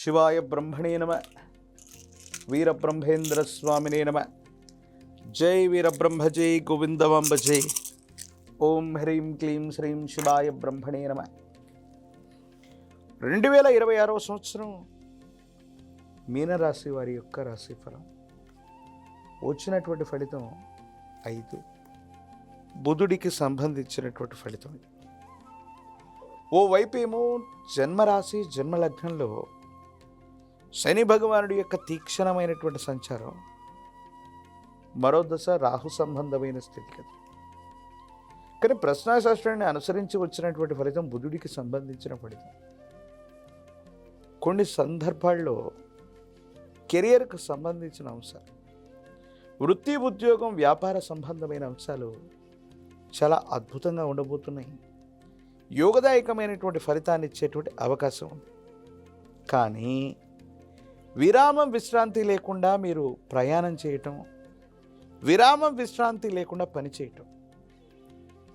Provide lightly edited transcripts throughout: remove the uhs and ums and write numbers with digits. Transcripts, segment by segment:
శివాయ బ్రహ్మణే నమ. వీరబ్రహ్మేంద్ర స్వామినే నమ. జై వీరబ్రహ్మ జై గోవిందమాంబ జై. ఓం హ్రీం క్లీం శ్రీం శివాయ బ్రహ్మణే నమ. 2026వ సంవత్సరం మీనరాశి వారి యొక్క రాశిఫలం. వచ్చినటువంటి ఫలితం 5, బుధుడికి సంబంధించినటువంటి ఫలితం. ఓవైపు ఏమో జన్మరాశి జన్మలగ్నంలో శని భగవానుడి యొక్క తీక్షణమైనటువంటి సంచారం, మరో దశ రాహు సంబంధమైన స్థితిగతి. కానీ ప్రశ్నాశాస్త్రాన్ని అనుసరించి వచ్చినటువంటి ఫలితం బుధుడికి సంబంధించిన ఫలితం. కొన్ని సందర్భాల్లో కెరియర్కు సంబంధించిన అంశాలు, వృత్తి ఉద్యోగం వ్యాపార సంబంధమైన అంశాలు చాలా అద్భుతంగా ఉండబోతున్నాయి. యోగదాయకమైనటువంటి ఫలితాన్ని ఇచ్చేటువంటి అవకాశం ఉంది. కానీ విరామం విశ్రాంతి లేకుండా మీరు ప్రయాణం చేయటం, విరామం విశ్రాంతి లేకుండా పనిచేయటం,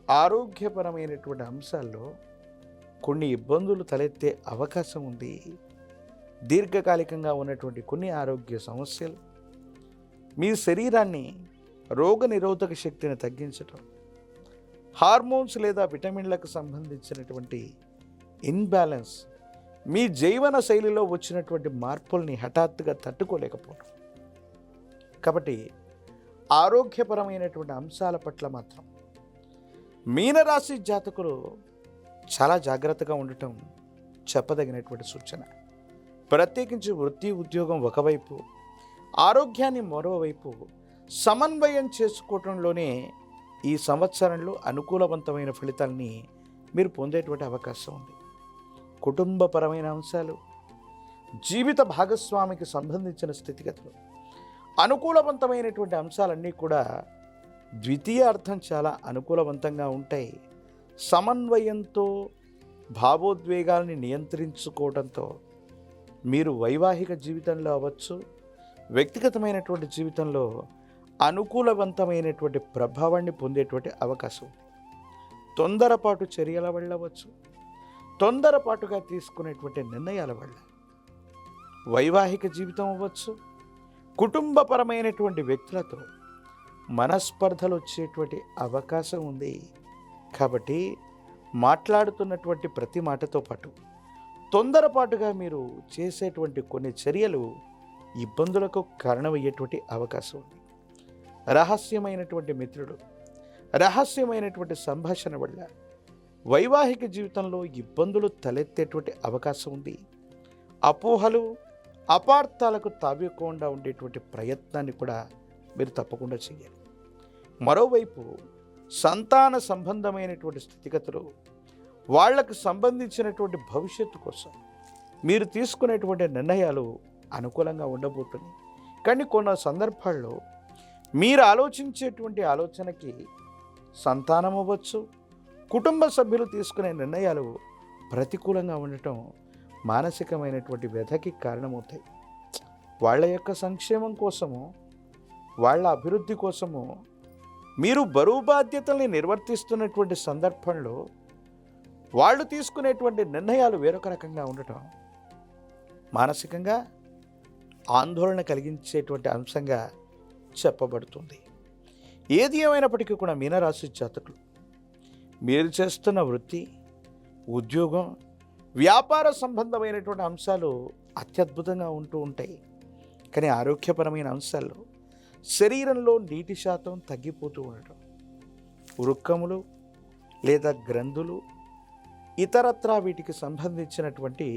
ఆరోగ్యపరమైనటువంటి అంశాల్లో కొన్ని ఇబ్బందులు తలెత్తే అవకాశం ఉంది. దీర్ఘకాలికంగా ఉన్నటువంటి కొన్ని ఆరోగ్య సమస్యలు, మీ శరీరాన్ని రోగ నిరోధక శక్తిని తగ్గించటం, హార్మోన్స్ లేదా విటమిన్లకు సంబంధించినటువంటి ఇన్బ్యాలెన్స్, మీ జీవన శైలిలో వచ్చినటువంటి మార్పుల్ని హఠాత్తుగా తట్టుకోలేకపోవడం. కాబట్టి ఆరోగ్యపరమైనటువంటి అంశాల పట్ల మాత్రం మీనరాశి జాతకులు చాలా జాగ్రత్తగా ఉండటం చెప్పదగినటువంటి సూచన. ప్రత్యేకించి వృత్తి ఉద్యోగం ఒకవైపు, ఆరోగ్యాన్ని మరోవైపు సమన్వయం చేసుకోవటంలోనే ఈ సంవత్సరంలో అనుకూలవంతమైన ఫలితాలని మీరు పొందేటువంటి అవకాశం ఉంది. కుటుంబపరమైన అంశాలు, జీవిత భాగస్వామికి సంబంధించిన స్థితిగతులు, అనుకూలవంతమైనటువంటి అంశాలన్నీ కూడా ద్వితీయ అర్థం చాలా అనుకూలవంతంగా ఉంటాయి. సమన్వయంతో, భావోద్వేగాల్ని నియంత్రించుకోవడంతో మీరు వైవాహిక జీవితంలో అవ్వచ్చు, వ్యక్తిగతమైనటువంటి జీవితంలో అనుకూలవంతమైనటువంటి ప్రభావాన్ని పొందేటువంటి అవకాశం. తొందరపాటు చర్యల వల్ల అవ్వచ్చు, తొందరపాటుగా తీసుకునేటువంటి నిర్ణయాల వల్ల వైవాహిక జీవితం అవ్వచ్చు, కుటుంబపరమైనటువంటి వ్యక్తులతో మనస్పర్ధలు వచ్చేటువంటి అవకాశం ఉంది. కాబట్టి మాట్లాడుతున్నటువంటి ప్రతి మాటతో పాటు తొందరపాటుగా మీరు చేసేటువంటి కొన్ని చర్యలు ఇబ్బందులకు కారణమయ్యేటువంటి అవకాశం ఉంది. రహస్యమైనటువంటి మిత్రుడు, రహస్యమైనటువంటి సంభాషణ వల్ల వైవాహిక జీవితంలో ఇబ్బందులు తలెత్తేటువంటి అవకాశం ఉంది. అపోహలు, అపార్థాలకు తావికుండా ఉండేటువంటి ప్రయత్నాన్ని కూడా మీరు తప్పకుండా చేయాలి. మరోవైపు సంతాన సంబంధమైనటువంటి స్థితిగతులు, వాళ్లకు సంబంధించినటువంటి భవిష్యత్తు కోసం మీరు తీసుకునేటువంటి నిర్ణయాలు అనుకూలంగా ఉండబోతున్నాయి. కానీ కొన్ని సందర్భాల్లో మీరు ఆలోచించేటువంటి ఆలోచనకి సంతానం అవ్వచ్చు, కుటుంబ సభ్యులు తీసుకునే నిర్ణయాలు ప్రతికూలంగా ఉండటం మానసికమైనటువంటి వ్యధకి కారణమవుతాయి. వాళ్ళ యొక్క సంక్షేమం కోసము, వాళ్ళ అభివృద్ధి కోసము మీరు బరువు బాధ్యతల్ని నిర్వర్తిస్తున్నటువంటి సందర్భంలో వాళ్ళు తీసుకునేటువంటి నిర్ణయాలు వేరొక రకంగా ఉండటం మానసికంగా ఆందోళన కలిగించేటువంటి అంశంగా చెప్పబడుతుంది. ఏది ఏమైనప్పటికీ కూడా మీనరాశి జాతకులు మీరు చేస్తున్న వృత్తి, ఉద్యోగం, వ్యాపార సంబంధమైనటువంటి అంశాలు అత్యద్భుతంగా ఉంటూ ఉంటాయి. కానీ ఆరోగ్యపరమైన అంశాల్లో శరీరంలో నీటి శాతం తగ్గిపోతూ ఉండటం, వృక్కములు లేదా గ్రంథులు, ఇతరత్రా వీటికి సంబంధించినటువంటి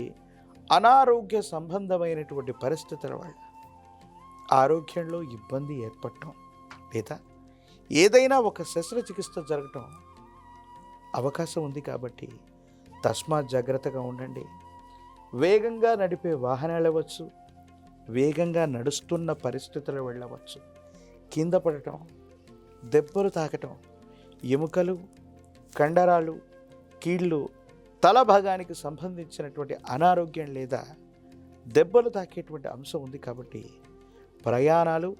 అనారోగ్య సంబంధమైనటువంటి పరిస్థితుల వల్ల ఆరోగ్యంలో ఇబ్బంది ఏర్పడటం లేదా ఏదైనా ఒక శస్త్రచికిత్స జరగటం అవకాశం ఉంది. కాబట్టి తస్మాత్ జాగ్రత్తగా ఉండండి. వేగంగా నడిపే వాహనాలు అవ్వచ్చు, వేగంగా నడుస్తున్న పరిస్థితులు వెళ్ళవచ్చు, కింద పడటం, దెబ్బలు తాకటం, ఎముకలు, కండరాలు, కీళ్ళు, తల భాగానికి సంబంధించినటువంటి అనారోగ్యం లేదా దెబ్బలు తాకేటువంటి అంశం ఉంది. కాబట్టి ప్రయాణాలు,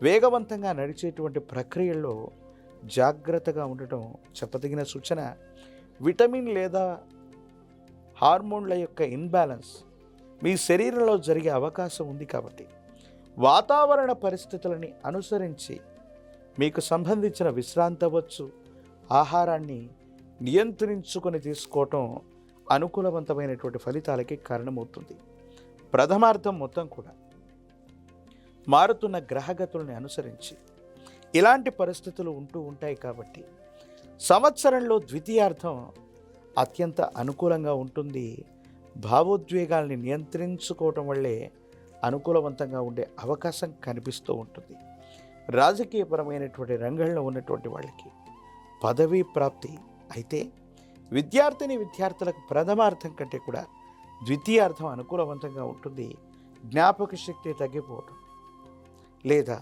వేగవంతంగా నడిచేటువంటి ప్రక్రియల్లో జాగ్రత్తగా ఉండటం చెప్పదగిన సూచన. విటమిన్ లేదా హార్మోన్ల యొక్క ఇన్బ్యాలెన్స్ మీ శరీరంలో జరిగే అవకాశం ఉంది. కాబట్టి వాతావరణ పరిస్థితులని అనుసరించి మీకు సంబంధించిన విశ్రాంతి అవ్వచ్చు, ఆహారాన్ని నియంత్రించుకొని తీసుకోవటం అనుకూలవంతమైనటువంటి ఫలితాలకి కారణమవుతుంది. ప్రథమార్థం మొత్తం కూడా మారుతున్న గ్రహగతుల్ని అనుసరించి ఇలాంటి పరిస్థితులు ఉంటూ ఉంటాయి. కాబట్టి సంవత్సరంలో ద్వితీయార్థం అత్యంత అనుకూలంగా ఉంటుంది. భావోద్వేగాల్ని నియంత్రించుకోవటం వల్లే అనుకూలవంతంగా ఉండే అవకాశం కనిపిస్తూ ఉంటుంది. రాజకీయపరమైనటువంటి రంగంలో ఉన్నటువంటి వాళ్ళకి పదవీ ప్రాప్తి అయితే, విద్యార్థులకు ప్రథమార్థం కంటే కూడా ద్వితీయార్థం అనుకూలవంతంగా ఉంటుంది. జ్ఞాపక శక్తి తగ్గిపోవటం లేదా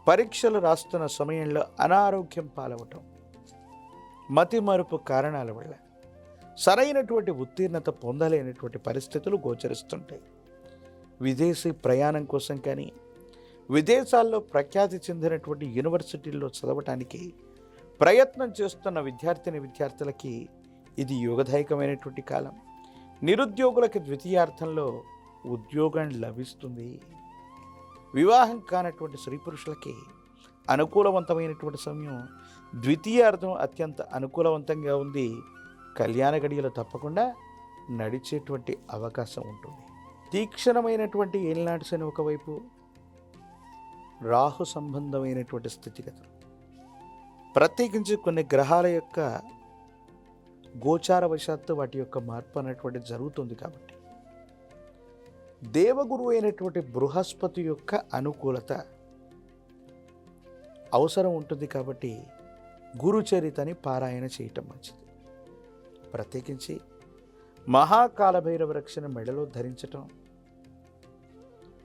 పరీక్షలు రాస్తున్న సమయంలో అనారోగ్యం పాలవటం, మతిమరుపు కారణాల వల్ల సరైనటువంటి ఉత్తీర్ణత పొందలేనటువంటి పరిస్థితులు గోచరిస్తుంటాయి. విదేశీ ప్రయాణం కోసం కానీ, విదేశాల్లో ప్రఖ్యాతి చెందినటువంటి యూనివర్సిటీల్లో చదవటానికి ప్రయత్నం చేస్తున్న విద్యార్థులకి ఇది యోగదాయకమైనటువంటి కాలం. నిరుద్యోగులకి ద్వితీయార్థంలో ఉద్యోగం లభిస్తుంది. వివాహం కానటువంటి స్త్రీ పురుషులకి అనుకూలవంతమైనటువంటి సమయం ద్వితీయార్థం అత్యంత అనుకూలవంతంగా ఉంది. కళ్యాణ గడియలు తప్పకుండా నడిచేటువంటి అవకాశం ఉంటుంది. తీక్షణమైనటువంటి ఏలినాటి శని ఒకవైపు, రాహు సంబంధమైనటువంటి స్థితిగతులు, ప్రత్యేకించి కొన్ని గ్రహాల యొక్క గోచారవశాత్తు వాటి యొక్క మార్పు అనేటువంటి జరుగుతుంది. కాబట్టి దేవగురు అయినటువంటి బృహస్పతి యొక్క అనుకూలత అవసరం ఉంటుంది. కాబట్టి గురుచరితని పారాయణ చేయటం మంచిది. ప్రత్యేకించి మహాకాలభైరవ రక్షణ మెడలో ధరించటం,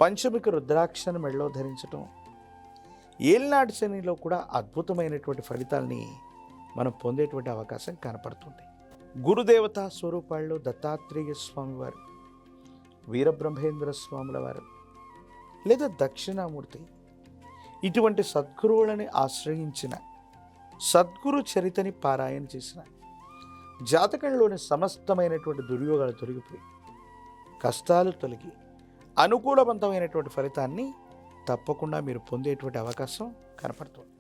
పంచమిక రుద్రాక్షను మెడలో ధరించటం, ఏలినాటి శనిలో కూడా అద్భుతమైనటువంటి ఫలితాల్ని మనం పొందేటువంటి అవకాశం కనపడుతుంది. గురుదేవతా స్వరూపాల్లో దత్తాత్రేయ స్వామివారు, వీరబ్రహ్మేంద్ర స్వాముల వారు లేదా దక్షిణామూర్తి ఇటువంటి సద్గురువులని ఆశ్రయించిన, సద్గురు చరితని పారాయణ చేసిన జాతకంలోని సమస్తమైనటువంటి దుర్యోగాలు తొలగిపోయి కష్టాలు తొలగి అనుకూలవంతమైనటువంటి ఫలితాన్ని తప్పకుండా మీరు పొందేటువంటి అవకాశం కనపడుతుంది.